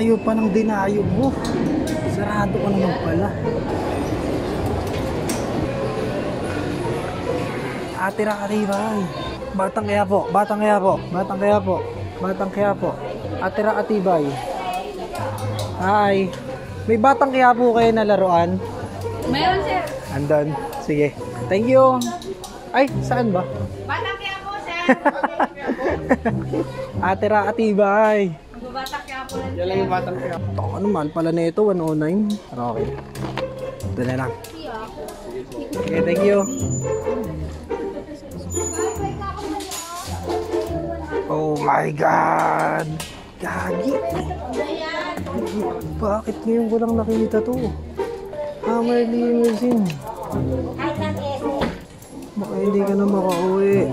Dinayo pa ng dinayo mo. Sarado ka naman pala. Atira ka tibay. Batang kaya po. Batang kaya po. Batang kaya po. Batang kaya po. Atira ka tibay. Hi. May batang kaya po kayo na laruan? Meron, sir. Andun. Sige. Thank you. Ay, saan ba? Batang kaya po, sir. Atira ka tibay. Batang kaya po lang. Yan lang yung batang kaya. Ito ano man pala na ito, 109. Okay. Ito na lang. Okay, thank you. Oh my God! Gagi! Bakit ngayon ko lang nakita to? Hammer limousine. Baka hindi ka na makauwi.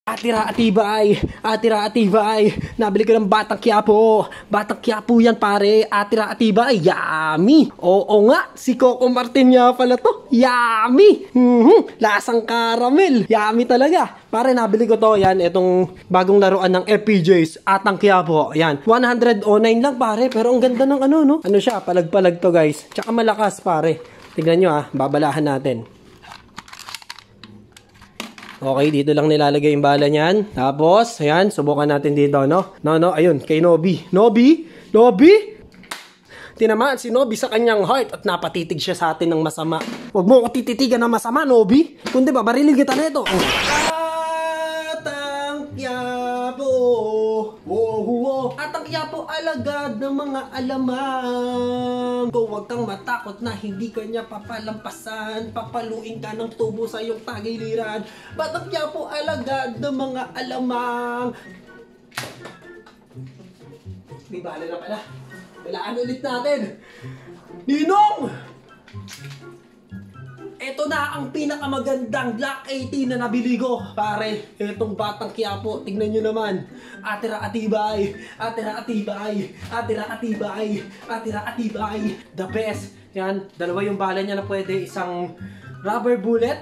Atira atibay, atira atibay. Nabili ko ng batang Quiapo. Batang Quiapo yan pare. Atira atibay, yummy. Oo nga, si Coco Martin nga pala to. Yummy. Lasang caramel. Yummy talaga. Pare, nabili ko to. Yan, itong bagong laruan ng FPJs. Atang Quiapo. Yan, 109 lang pare. Pero ang ganda ng ano, no? Ano siya, palag-palag to guys. Tsaka malakas pare. Tignan nyo babalahan natin. Okay, dito lang nilalagay yung bala niyan. Tapos, ayan, subukan natin dito, no? No, ayun, kay Nobi. Nobi? Tinamaan si Nobi sa kanyang heart at napatitig siya sa atin ng masama. Huwag mo ako tititigan ng masama, Nobi. Kundi ba, barilin kita nito. Atang Quiapo. Atang Quiapo, alagad ng mga alamang. Kung huwag kang matakot na hindi ka niya papalampasan, papaluin ka ng tubo sa iyong tagiliran. Batang Quiapo, alagad ng mga alamang. Di bala na pala. Walaan ulit natin. Ninong! Ito na ang pinakamagandang Black 18 na nabili ko. Pare, itong batang Quiapo, tignan nyo naman. Atira atibay, atira atibay, atira atibay, atira atibay. The best. Yan, dalawa yung bala niya na pwede. Isang rubber bullet.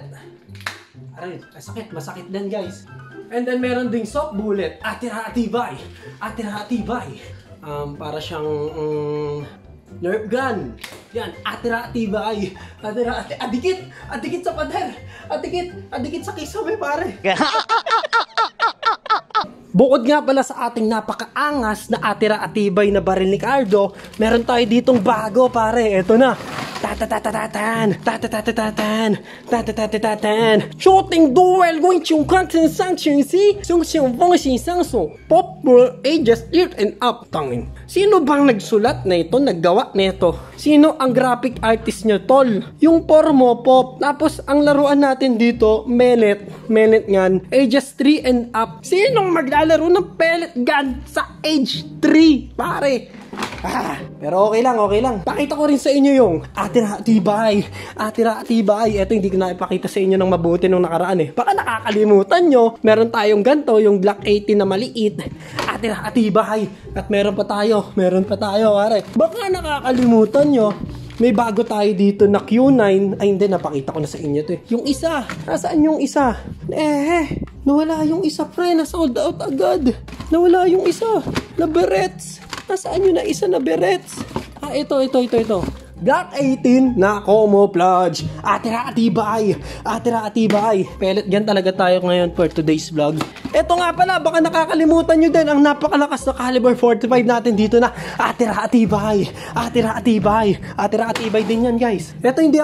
Aray, masakit din guys. And then meron ding soft bullet. Atira atibay, atira atibay. Para siyang Nerf gun. Yan, atira atibay. Atira adikit sa pader. Adikit sa kisame pare. Bukod nga pala sa ating napakaangas na atira atibay na baril ni Cardo, meron tayo ditong bago pare. Ito na. Tatatatan. Shooting duel 永久抗战上全息雄性风行上手 Popular ages 8 and up. Tangin. Sino bang nagsulat na ito? Naggawa nito? Sino ang graphic artist nyo, tol? Yung Pormo Pop. Tapos ang laruan natin dito, Menet ngan, ages 3 and up. Sinong maglalaro ng pellet gun sa age 3? Pare. Pero okay lang. Pakita ko rin sa inyo yung atira atibay. Ito hindi ko na ipakita sa inyo ng mabuti nung nakaraan eh. Baka nakakalimutan nyo. Meron tayong ganito, yung Black 18 na maliit. Atira atibay. At meron pa tayo, pare. Baka nakakalimutan nyo. May bago tayo dito na Q9. Ay hindi, napakita ko na sa inyo to eh. Yung isa, nasaan yung isa? Nawala yung isa pre, na-sold out agad. Nawala yung isa, na berets. Nasaan yun na isa na berets? Ito. Black 18 na camouflage. Atira atibay. Pellet gun talaga tayo ngayon for today's vlog. Ito nga pala, baka nakakalimutan nyo din ang napakalakas na caliber 45 natin dito na atira atibay din yan guys. Ito hindi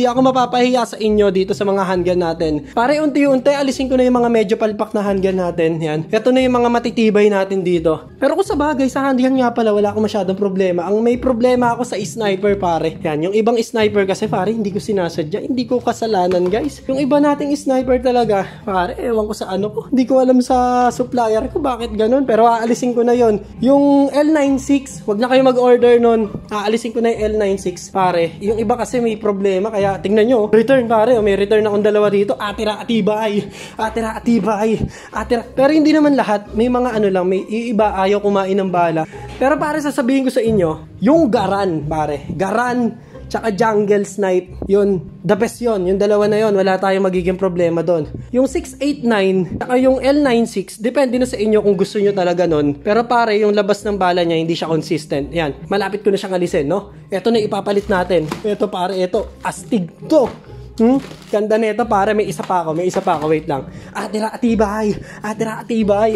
ako mapapahiya sa inyo dito sa mga handgun natin. Pare unti-unti alisin ko na yung mga medyo palpak na handgun natin. Yan. Ito na yung mga matitibay natin dito. Pero kung sa bagay sa handgun nga pala wala akong masyadong problema. Ang may problema ako sa sniper pare. Yan, yung ibang sniper kasi pare hindi ko sinasadya, hindi ko kasalanan guys. Yung iba nating sniper talaga, pare ewan ko sa ano ko. Hindi ko alam sa supplier ko bakit ganun. Pero aalisin ko na yon. Yung L96, wag na kayo mag-order nun. Aalisin ko na yung L96 pare. Yung iba kasi may problema kaya tingnan nyo. Return pare, may return akong dalawa dito. Atira atibay. Pero hindi naman lahat. May mga ano lang, may iba ayaw kumain ng bala. Pero pare sasabihin ko sa inyo, yung Garan pare. Garan tsaka jungle snipe, yun, the best yun. Yung dalawa na yun, wala tayong magiging problema doon. Yung 689, tsaka yung L96, depende na sa inyo kung gusto nyo talaga nun. Pero pare, yung labas ng bala niya, hindi siya consistent. Yan, malapit ko na siyang alisin, no? Ito na ipapalit natin. Ito pare, ito, astig to. Ganda nito pare, may isa pa ako, wait lang. Atira atibay.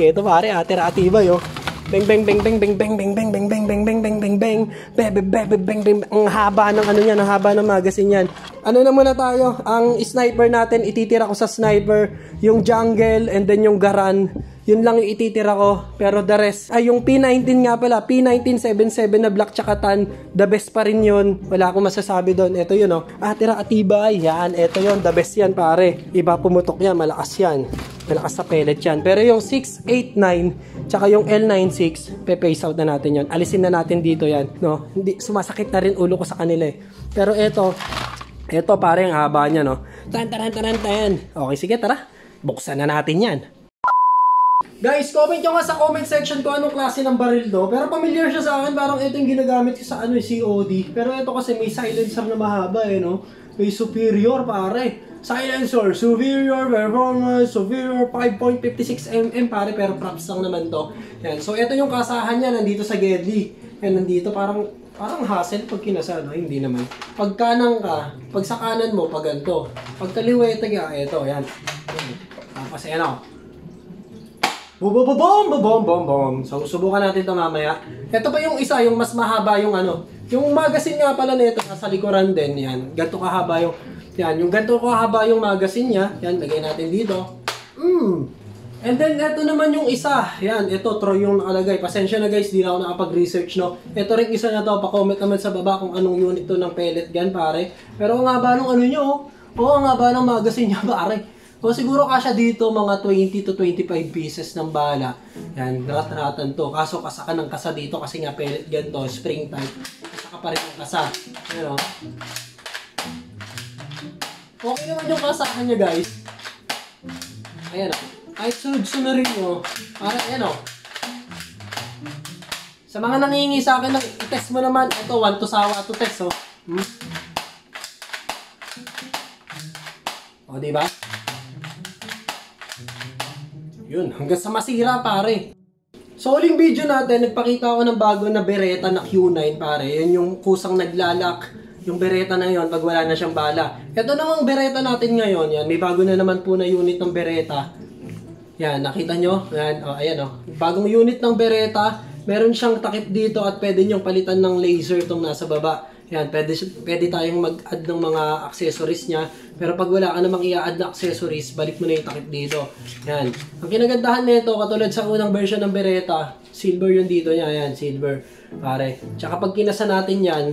Ito pare, atira atibay, oh. Bang bang bang bang bang bang bang bang bang bang bang bang bang bang bang bebe bebe bang bang. Ang haba ng ano niyan, ang haba ng magazine niyan. Ano na muna tayo, ang sniper natin ititira ko sa sniper, yung jungle and then yung garan. Yun lang yung ititira ko. Pero the rest, ay yung P19 nga pala, P1977 na black tsaka tan, the best pa rin yun. Wala akong masasabi doon. Ito yun, oh. Tira atibay. Yan, ito yun, the best yan pare. Iba pumutok yan, malakas yan. Malakas sa pellet yan. Pero yung 689, tsaka yung L96, pe-face out na natin yun. Alisin na natin dito yan, no? Hindi, sumasakit na rin ulo ko sa kanila eh. Pero ito pare, ang haba niya, no? Tan. Okay, sige, tara. Buksan na natin yan. Guys, comment nyo nga sa comment section ko anong klase ng baril do. Pero familiar siya sa akin, parang ito yung ginagamit ko sa COD. Pero ito kasi may silencer na mahaba eh, no? May superior pare. Silencer, superior performance, superior 5.56mm pare, pero props lang naman to. Yan. So ito yung kasahan niya nandito sa Gedli. Yan, nandito parang hassle pag kinasa, no? Hindi naman. Pag kanang ka, pag sa kanan mo, pag ganito. Pag kaliwete ka, ito, yan. Tapos ayan o. Boom. So, subukan natin ito mamaya. Ito pa yung isa, yung mas mahaba yung ano. Yung magazine nga pala nito, nasa likuran din. Yan, ganito kahaba yung, yan, yung ganito kahaba yung magazine niya. Yan, lagay natin dito. And then, ito naman yung isa. Yan, ito, Troy yung nakalagay. Pasensya na guys, di na ako nakapag-research, no. Ito rin isa na to, pa-comment naman sa baba kung anong unit to ng pellet gun, pare. Pero ang haba ng ano nyo, oh. Ang haba ng magazine niya, pare. So, siguro kasya dito mga 20 to 25 pieces ng bala. Yan, rat-ratan to. Kaso kasa ka ng kasa dito kasi nga pellet gun to, spring type. Kasa ka pa rin ng kasa. Ayan o. Okay naman yung kasahan niya guys. Ayan o. Kahit sunod-sunod na rin o. Para ayan o. Sa mga nangingi sa akin, i-test mo naman. Ito, 1 to sawa to test o. O, diba? Yun, hanggang sa masira pare. So uling video natin, nagpakita ako ng bago na Beretta na Q9 pare. Yan yung kusang naglalak. Yung Beretta na yon pag wala na siyang bala. Ito namang Beretta natin ngayon, yan. May bago na naman po na unit ng Beretta. Yan, nakita nyo? Yan, oh, ayan o. Bagong unit ng Beretta. Meron siyang takip dito at pwede nyong palitan ng laser itong nasa baba. Yan, pwede tayong mag-add ng mga accessories niya. Pero pag wala ka namang i-add na accessories, balik mo na yung takip dito. Yan. Ang kinagandahan nito, katulad sa unang version ng Beretta, silver yung dito niya. Yan, silver. Pare. Tsaka pag kinasa natin yan,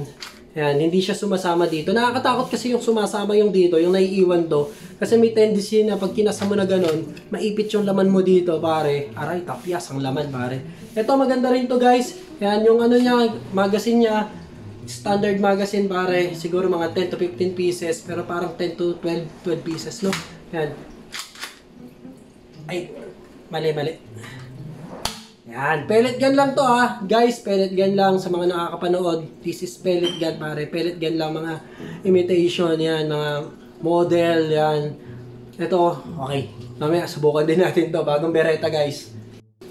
yan, hindi siya sumasama dito. Nakakatakot kasi yung sumasama yung dito, yung naiiwan to. Kasi may tendency na pag kinasa mo na ganun, maipit yung laman mo dito, pare. Aray, tapyas ang laman, pare. Ito, maganda rin to guys. Yan, yung ano niya, magazine niya. Standard magazine pare, siguro mga 10 to 15 pieces, pero parang 10 to 12 pieces, no? Yan. Ay, mali. Yan, pellet gun lang to guys, pellet gun lang sa mga nakakapanood. This is pellet gun pare, pellet gun lang, mga imitation yan, mga model yan. Ito, okay. Mamaya subukan din natin to, bagong Beretta guys.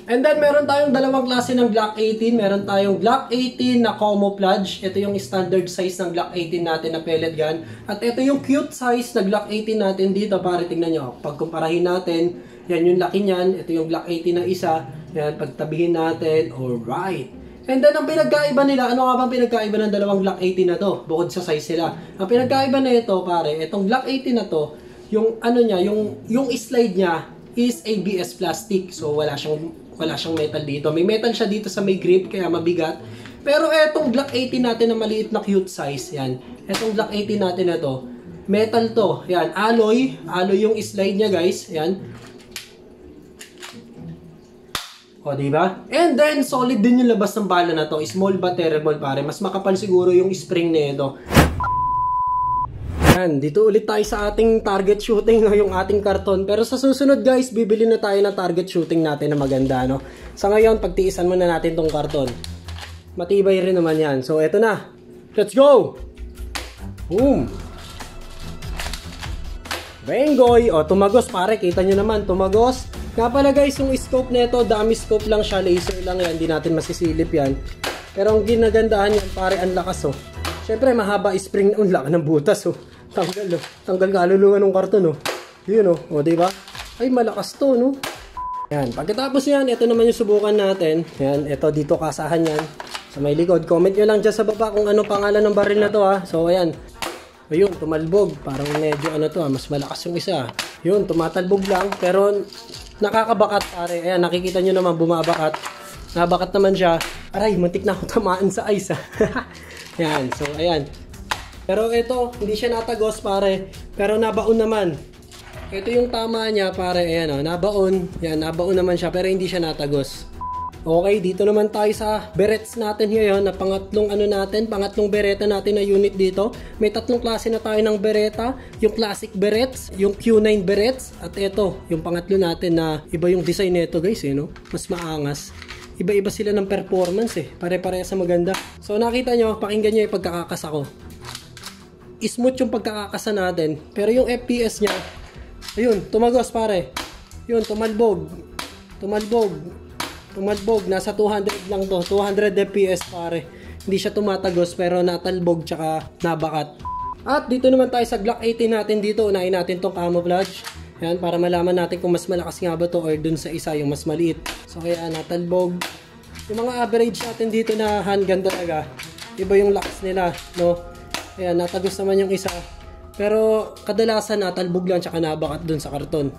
And then, meron tayong dalawang klase ng Glock 18. Meron tayong Glock 18 na camouflage. Ito yung standard size ng Glock 18 natin na pellet gun. At ito yung cute size na Glock 18 natin dito. Para tignan nyo. Pagkumparahin natin, yan yung laki niyan. Ito yung Glock 18 na isa. Yan, pagtabihin natin. Alright. And then, ang pinagkaiba nila, ano nga bang pinagkaiba ng dalawang Glock 18 na to? Bukod sa size sila. Ang pinagkaiba na ito, pare, itong Glock 18 na to, yung ano niya, yung slide niya is ABS plastic. So, wala siyang metal dito. May metal siya dito sa may grip, kaya mabigat. Pero etong Glock 18 natin na maliit na cute size, yan. Etong Glock 18 natin na to, metal to. Yan, alloy. Alloy yung slide niya, guys. Yan. O, diba? And then, solid din yung labas ng bala na to. Small but terrible, pare. Mas makapal siguro yung spring na ito. Yan, dito ulit tayo sa ating target shooting, no, yung ating karton. Pero sa susunod guys, bibili na tayo ng target shooting natin na maganda, no. Sa ngayon, pagtiisan muna natin tong karton. Matibay rin naman yan. So, eto na. Let's go! Boom! Bengoy! O, tumagos pare. Kita nyo naman, tumagos. Nga pala guys, yung scope nito, dummy scope lang siya. Laser lang yan. Hindi natin masisilip yan. Pero ang ginagandahan yan pare, ang lakas oh. Siyempre, mahaba spring. Ang laki ng butas oh. Tanggal oh. Tanggal kaluluwa ng karton oh. Yun oh. O, diba? Ay, malakas to no. Yan. Pagkatapos yan, ito naman yung subukan natin. Yan. Ito dito kasahan yan. Sa may likod. Comment nyo lang dyan sa baba kung ano pangalan ng baril na to ha. So, ayan. Ayun, tumalbog. Parang medyo ano to ha. Mas malakas yung isa. Yun, tumatalbog lang. Pero, nakakabakat pare. Ayan, nakikita nyo naman bumabakat. Nabakat naman siya. Aray, muntik na ako tamaan sa ice ha. Yan. So, ayan. Pero ito, hindi siya natagos pare. Pero nabaon naman. Ito yung tama niya pare. Ayan o, nabaon. Yan, nabaon naman siya. Pero hindi siya natagos. Okay, dito naman tayo sa berets natin ngayon na pangatlong pangatlong bereta natin na unit dito. May tatlong klase na tayo ng bereta, yung classic berets, yung Q9 berets, at ito, yung pangatlo natin na iba yung design nito guys, no? Mas maangas. Iba-iba sila ng performance pare-pareha sa maganda. So nakita nyo, pakinggan nyo yung pagkakakasa ko. Smooth yung pagkakakasa natin, pero yung FPS nya, ayun, tumagos pare. Yun, tumalbog. Nasa 200 lang to. 200 FPS pare. Hindi siya tumatagos pero natalbog tsaka nabakat. At dito naman tayo sa Glock 18 natin dito. Unahin natin tong camouflage. Yan, para malaman natin kung mas malakas nga ba to or dun sa isa yung mas maliit. So kaya natalbog. Yung mga average natin dito na handgun talaga. Iba yung lakas nila, no? Ayan, natagos naman yung isa. Pero kadalasan natalbog lang tsaka nabakat dun sa karton.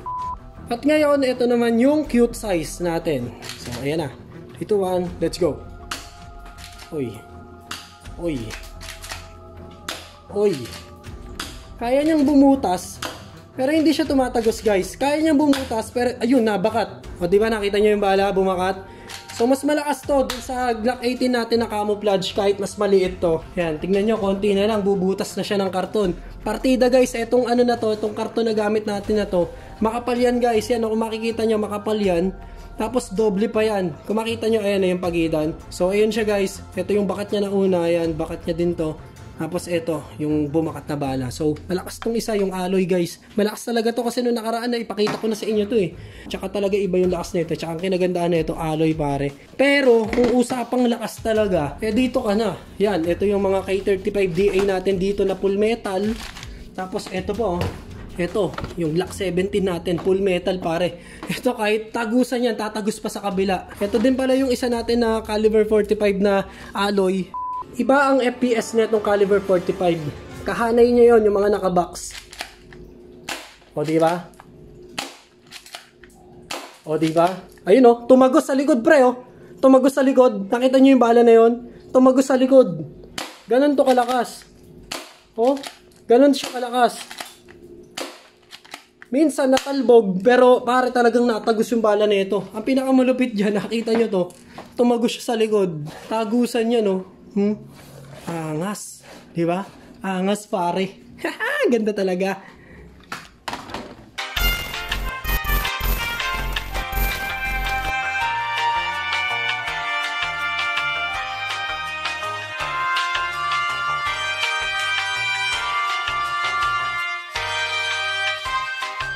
At ngayon, ito naman yung cute size natin. So, ayan na. 3, 2, 1, let's go. Uy. Kaya niyang bumutas, pero hindi siya tumatagos guys. Kaya niyang bumutas, pero ayun, nabakat. O, diba nakita niyo yung bala, bumakat? So, mas malakas to dun sa Glock 18 natin na camouflage kahit mas maliit to. Yan, tingnan nyo, konti na lang, bubutas na siya ng karton. Partida guys, etong ano na to, itong karton na gamit natin na to, makapal yan guys, yan, kung makikita nyo, makapal yan. Tapos doble pa yan. Kung makita nyo, ayan na yung pagitan. So, ayun siya guys, ito yung bakat niya na una, ayan, bakat niya din to. Tapos ito, yung bumakat na bala. So, malakas tong isa, yung alloy guys. Malakas talaga to kasi nung nakaraan na ipakita ko na sa inyo to Tsaka talaga iba yung lakas nito. Tsaka ang kinagandaan na ito, alloy pare. Pero, kung usapang lakas talaga, dito ka na. Yan, ito yung mga K35DA natin dito na full metal. Tapos ito po, ito, yung Glock 17 natin, full metal pare. Ito kahit tagusan yan, tatagos pa sa kabila. Ito din pala yung isa natin na caliber 45 na alloy. Iba ang FPS netong caliber 45. Kahanay niya yon yung mga nakabox. O diba? Ayun o, tumagos sa likod pre o. Tumagos sa likod. Nakita niyo yung bala na yon? Tumagos sa likod. Ganon to kalakas. O, ganon siya kalakas. Minsan natalbog, pero pare talagang natagos yung bala nito. Ang pinakamalupit dyan, nakita nyo to. Tumagos siya sa likod. Tagusan niya no. Angas. Diba? Angas pare. Ganda talaga.